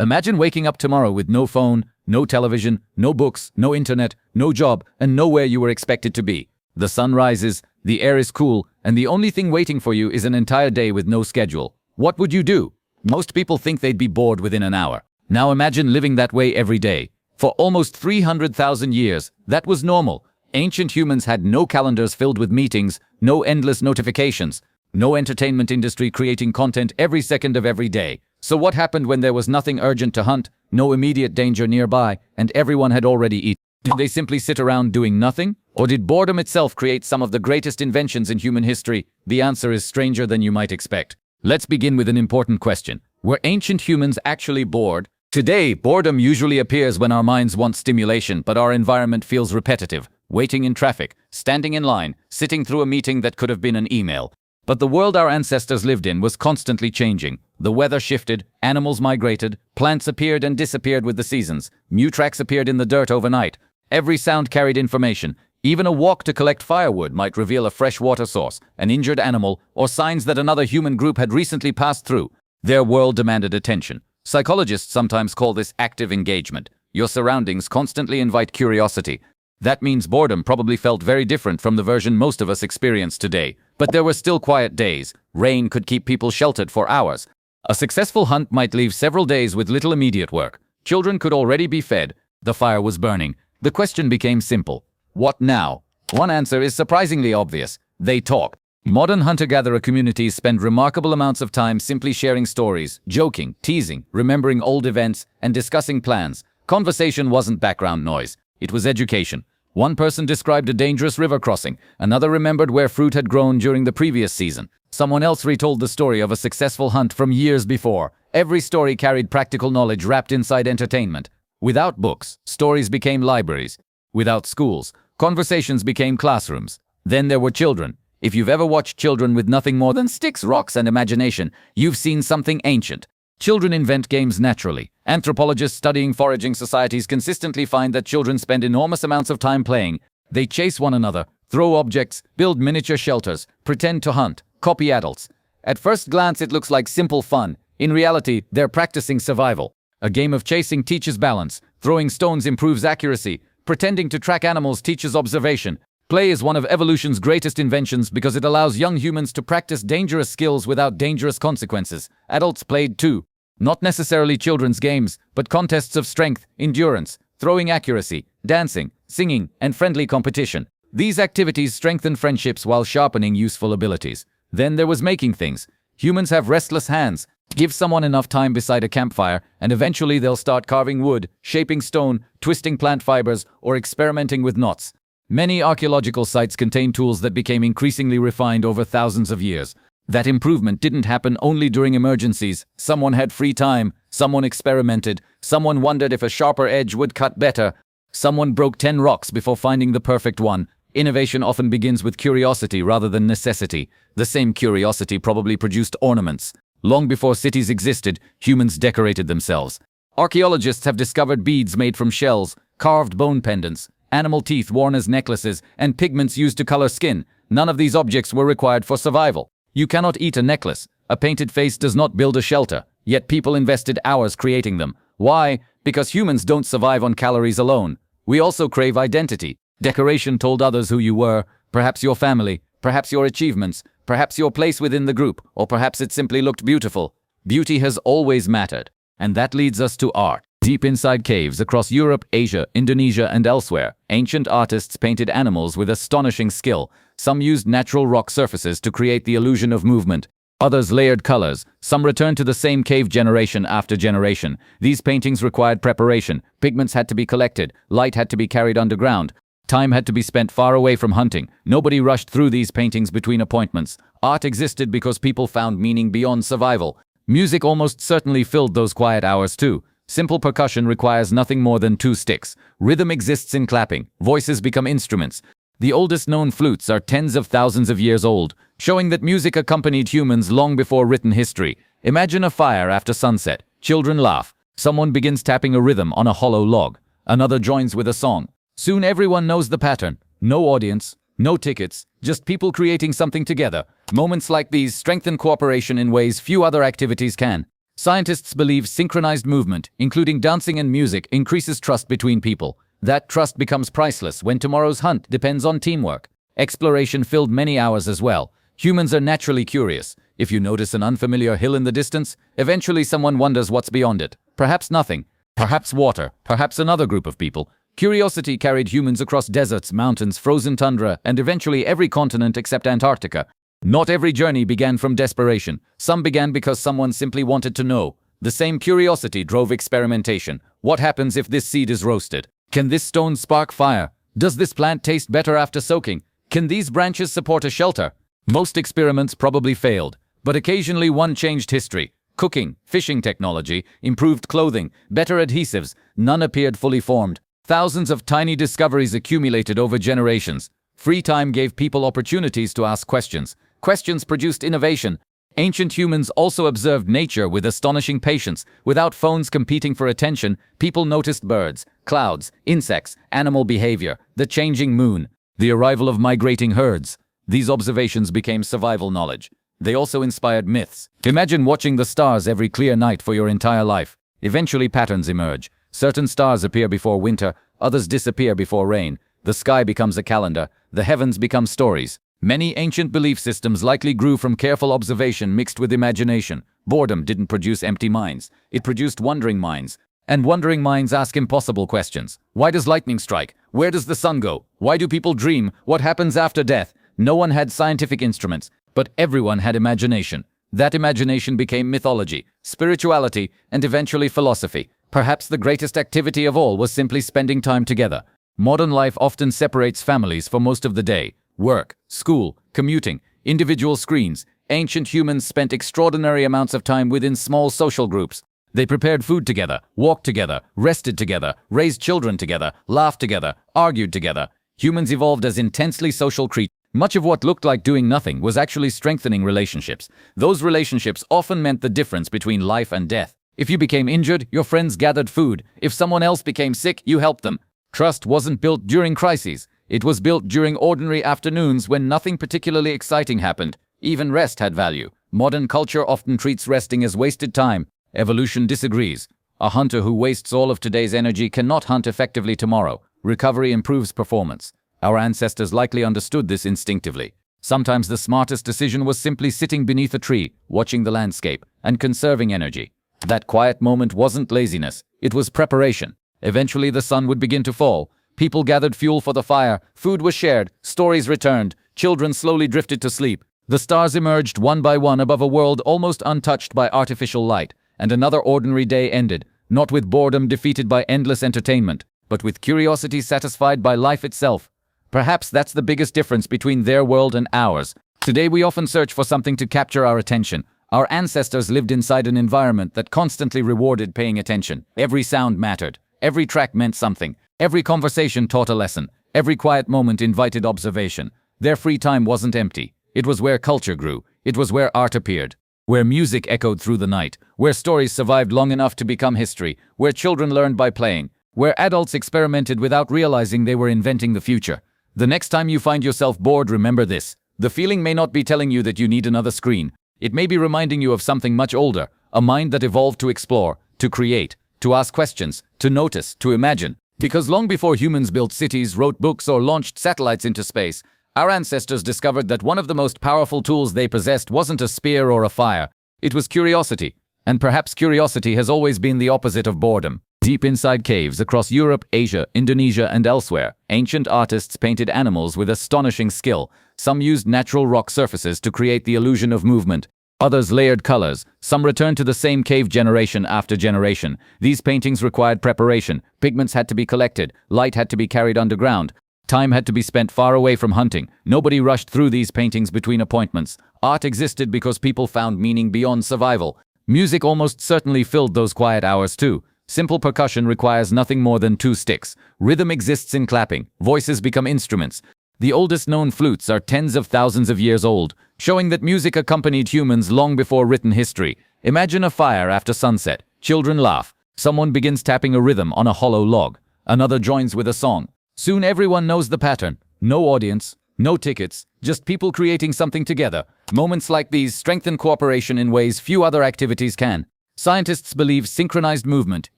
Imagine waking up tomorrow with no phone, no television, no books, no internet, no job, and nowhere you were expected to be. The sun rises, the air is cool, and the only thing waiting for you is an entire day with no schedule. What would you do? Most people think they'd be bored within an hour. Now imagine living that way every day. For almost 300,000 years, that was normal. Ancient humans had no calendars filled with meetings, no endless notifications, no entertainment industry creating content every second of every day. So what happened when there was nothing urgent to hunt, no immediate danger nearby, and everyone had already eaten? Did they simply sit around doing nothing? Or did boredom itself create some of the greatest inventions in human history? The answer is stranger than you might expect. Let's begin with an important question. Were ancient humans actually bored? Today, boredom usually appears when our minds want stimulation, but our environment feels repetitive. Waiting in traffic, standing in line, sitting through a meeting that could have been an email. But the world our ancestors lived in was constantly changing. The weather shifted, animals migrated, plants appeared and disappeared with the seasons. New tracks appeared in the dirt overnight. Every sound carried information. Even a walk to collect firewood might reveal a fresh water source, an injured animal, or signs that another human group had recently passed through. Their world demanded attention. Psychologists sometimes call this active engagement. Your surroundings constantly invite curiosity. That means boredom probably felt very different from the version most of us experience today. But there were still quiet days. Rain could keep people sheltered for hours. A successful hunt might leave several days with little immediate work. Children could already be fed. The fire was burning. The question became simple. What now? One answer is surprisingly obvious. They talk. Modern hunter-gatherer communities spend remarkable amounts of time simply sharing stories, joking, teasing, remembering old events, and discussing plans. Conversation wasn't background noise. It was education. One person described a dangerous river crossing. Another remembered where fruit had grown during the previous season. Someone else retold the story of a successful hunt from years before. Every story carried practical knowledge wrapped inside entertainment. Without books, stories became libraries. Without schools, conversations became classrooms. Then there were children. If you've ever watched children with nothing more than sticks, rocks, and imagination, you've seen something ancient. Children invent games naturally. Anthropologists studying foraging societies consistently find that children spend enormous amounts of time playing. They chase one another, throw objects, build miniature shelters, pretend to hunt, copy adults. At first glance, it looks like simple fun. In reality, they're practicing survival. A game of chasing teaches balance. Throwing stones improves accuracy. Pretending to track animals teaches observation. Play is one of evolution's greatest inventions because it allows young humans to practice dangerous skills without dangerous consequences. Adults played too. Not necessarily children's games, but contests of strength, endurance, throwing accuracy, dancing, singing, and friendly competition. These activities strengthen friendships while sharpening useful abilities. Then there was making things. Humans have restless hands. Give someone enough time beside a campfire, and eventually they'll start carving wood, shaping stone, twisting plant fibers, or experimenting with knots. Many archaeological sites contain tools that became increasingly refined over thousands of years. That improvement didn't happen only during emergencies. Someone had free time, someone experimented, someone wondered if a sharper edge would cut better, someone broke 10 rocks before finding the perfect one. Innovation often begins with curiosity rather than necessity. The same curiosity probably produced ornaments. Long before cities existed, humans decorated themselves. Archaeologists have discovered beads made from shells, carved bone pendants, animal teeth worn as necklaces, and pigments used to color skin. None of these objects were required for survival. You cannot eat a necklace. A painted face does not build a shelter. Yet people invested hours creating them. Why? Because humans don't survive on calories alone. We also crave identity. Decoration told others who you were, perhaps your family, perhaps your achievements, perhaps your place within the group, or perhaps it simply looked beautiful. Beauty has always mattered. And that leads us to art. Deep inside caves across Europe, Asia, Indonesia, and elsewhere, ancient artists painted animals with astonishing skill. Some used natural rock surfaces to create the illusion of movement. Others layered colors. Some returned to the same cave generation after generation. These paintings required preparation. Pigments had to be collected. Light had to be carried underground. Time had to be spent far away from hunting. Nobody rushed through these paintings between appointments. Art existed because people found meaning beyond survival. Music almost certainly filled those quiet hours too. Simple percussion requires nothing more than 2 sticks. Rhythm exists in clapping. Voices become instruments. The oldest known flutes are tens of thousands of years old, showing that music accompanied humans long before written history. Imagine a fire after sunset. Children laugh. Someone begins tapping a rhythm on a hollow log. Another joins with a song. Soon everyone knows the pattern. No audience, no tickets, just people creating something together. Moments like these strengthen cooperation in ways few other activities can. Scientists believe synchronized movement, including dancing and music, increases trust between people. That trust becomes priceless when tomorrow's hunt depends on teamwork. Exploration filled many hours as well. Humans are naturally curious. If you notice an unfamiliar hill in the distance, eventually someone wonders what's beyond it. Perhaps nothing. Perhaps water. Perhaps another group of people. Curiosity carried humans across deserts, mountains, frozen tundra, and eventually every continent except Antarctica. Not every journey began from desperation. Some began because someone simply wanted to know. The same curiosity drove experimentation. What happens if this seed is roasted? Can this stone spark fire? Does this plant taste better after soaking? Can these branches support a shelter? Most experiments probably failed, but occasionally one changed history. Cooking, fishing technology, improved clothing, better adhesives, none appeared fully formed. Thousands of tiny discoveries accumulated over generations. Free time gave people opportunities to ask questions. Questions produced innovation. Ancient humans also observed nature with astonishing patience. Without phones competing for attention, people noticed birds, clouds, insects, animal behavior, the changing moon, the arrival of migrating herds. These observations became survival knowledge. They also inspired myths. Imagine watching the stars every clear night for your entire life. Eventually patterns emerge. Certain stars appear before winter, others disappear before rain. The sky becomes a calendar. The heavens become stories. Many ancient belief systems likely grew from careful observation mixed with imagination. Boredom didn't produce empty minds. It produced wondering minds. And wondering minds ask impossible questions. Why does lightning strike? Where does the sun go? Why do people dream? What happens after death? No one had scientific instruments, but everyone had imagination. That imagination became mythology, spirituality, and eventually philosophy. Perhaps the greatest activity of all was simply spending time together. Modern life often separates families for most of the day. Work, school, commuting, individual screens. Ancient humans spent extraordinary amounts of time within small social groups. They prepared food together, walked together, rested together, raised children together, laughed together, argued together. Humans evolved as intensely social creatures. Much of what looked like doing nothing was actually strengthening relationships. Those relationships often meant the difference between life and death. If you became injured, your friends gathered food. If someone else became sick, you helped them. Trust wasn't built during crises. It was built during ordinary afternoons when nothing particularly exciting happened. Even rest had value. Modern culture often treats resting as wasted time. Evolution disagrees. A hunter who wastes all of today's energy cannot hunt effectively tomorrow. Recovery improves performance. Our ancestors likely understood this instinctively. Sometimes the smartest decision was simply sitting beneath a tree, watching the landscape, and conserving energy. That quiet moment wasn't laziness. It was preparation. Eventually the sun would begin to fall. People gathered fuel for the fire, food was shared, stories returned, children slowly drifted to sleep. The stars emerged one by one above a world almost untouched by artificial light, and another ordinary day ended, not with boredom defeated by endless entertainment, but with curiosity satisfied by life itself. Perhaps that's the biggest difference between their world and ours. Today we often search for something to capture our attention. Our ancestors lived inside an environment that constantly rewarded paying attention. Every sound mattered. Every track meant something. Every conversation taught a lesson. Every quiet moment invited observation. Their free time wasn't empty. It was where culture grew. It was where art appeared. Where music echoed through the night. Where stories survived long enough to become history. Where children learned by playing. Where adults experimented without realizing they were inventing the future. The next time you find yourself bored, remember this. The feeling may not be telling you that you need another screen. It may be reminding you of something much older. A mind that evolved to explore, to create, to ask questions, to notice, to imagine. Because long before humans built cities, wrote books, or launched satellites into space, our ancestors discovered that one of the most powerful tools they possessed wasn't a spear or a fire. It was curiosity. And perhaps curiosity has always been the opposite of boredom. Deep inside caves across Europe, Asia, Indonesia, and elsewhere, ancient artists painted animals with astonishing skill. Some used natural rock surfaces to create the illusion of movement. Others layered colors. Some returned to the same cave generation after generation. These paintings required preparation. Pigments had to be collected. Light had to be carried underground. Time had to be spent far away from hunting. Nobody rushed through these paintings between appointments. Art existed because people found meaning beyond survival. Music almost certainly filled those quiet hours too. Simple percussion requires nothing more than 2 sticks. Rhythm exists in clapping. Voices become instruments. The oldest known flutes are tens of thousands of years old, showing that music accompanied humans long before written history. Imagine a fire after sunset. Children laugh. Someone begins tapping a rhythm on a hollow log. Another joins with a song. Soon everyone knows the pattern. No audience, no tickets, just people creating something together. Moments like these strengthen cooperation in ways few other activities can. Scientists believe synchronized movement,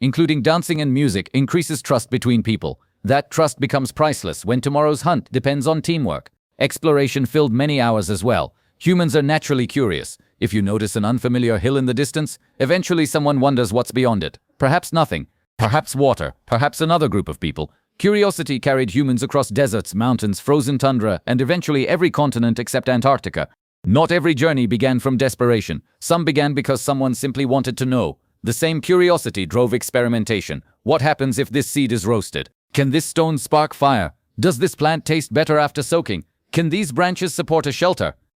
including dancing and music, increases trust between people. That trust becomes priceless when tomorrow's hunt depends on teamwork. Exploration filled many hours as well. Humans are naturally curious. If you notice an unfamiliar hill in the distance, eventually someone wonders what's beyond it. Perhaps nothing. Perhaps water. Perhaps another group of people. Curiosity carried humans across deserts, mountains, frozen tundra, and eventually every continent except Antarctica. Not every journey began from desperation. Some began because someone simply wanted to know. The same curiosity drove experimentation. What happens if this seed is roasted? Can this stone spark fire? Does this plant taste better after soaking? Can these branches support a shelter?